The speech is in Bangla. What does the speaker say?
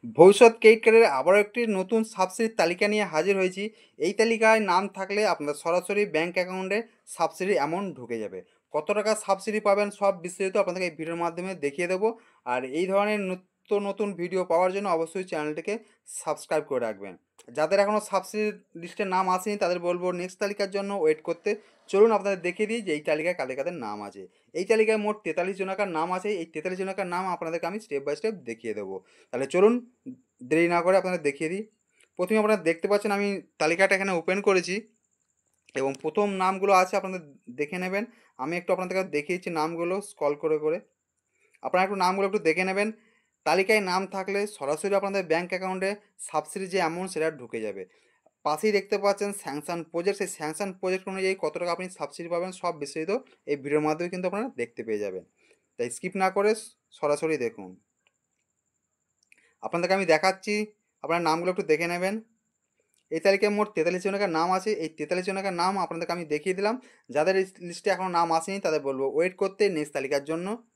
ভবিষ্যৎ ক্রেডিট কার্ডের আবারও একটি নতুন সাবসিডির তালিকা নিয়ে হাজির হয়েছি। এই তালিকায় নাম থাকলে আপনার সরাসরি ব্যাঙ্ক অ্যাকাউন্টে সাবসিডি অ্যামাউন্ট ঢুকে যাবে। কত টাকা সাবসিডি পাবেন সব বিস্তারিত আপনাদেরকে এই ভিডিওর মাধ্যমে দেখিয়ে দেবো। আর এই ধরনের নিত্য নতুন ভিডিও পাওয়ার জন্য অবশ্যই চ্যানেলটিকে সাবস্ক্রাইব করে রাখবেন। যাদের এখনও সাবসিডি লিস্টে নাম আসেনি তাদের বলবো নেক্সট তালিকার জন্য ওয়েট করতে। চলুন আপনাদের দেখিয়ে দিই যে এই তালিকায় কাদের কাদের নাম আছে। এই তালিকায় মোট 43 জনকার নাম আছে। এই 43 জনকার নাম আপনাদেরকে আমি স্টেপ বাই স্টেপ দেখিয়ে দেবো। তাহলে চলুন দেরি না করে আপনাদের দেখিয়ে দিই। প্রথমে আপনারা দেখতে পাচ্ছেন আমি তালিকাটা এখানে ওপেন করেছি এবং প্রথম নামগুলো আছে আপনাদের দেখে নেবেন। আমি একটু আপনাদেরকে দেখিয়েছি নামগুলো স্ক্রল করে করে। আপনারা একটু নামগুলো একটু দেখে নেবেন। তালিকায় নাম থাকলে সরাসরি আপনাদের ব্যাঙ্ক অ্যাকাউন্টে সাবসিডি যে অ্যামাউন্ট সেটা ঢুকে যাবে। পাশেই দেখতে পাচ্ছেন স্যাংশন প্রজেক্ট, সেই স্যাংশন প্রজেক্ট অনুযায়ী কত টাকা আপনি সাবসিডি পাবেন সব বিস্তারিত এই ভিডিওর মাধ্যমে কিন্তু আপনারা দেখতে পেয়ে যাবেন। তাই স্কিপ না করে সরাসরি দেখুন। আপনাদেরকে আমি দেখাচ্ছি, আপনার নামগুলো একটু দেখে নেবেন। এই তালিকায় মোট 43 জনকার নাম আছে। এই 43 জনকার নাম আপনাদেরকে আমি দেখিয়ে দিলাম। যাদের এই লিস্টে এখনও নাম আসেনি তাদের বলবো ওয়েট করতে নেক্সট তালিকার জন্য।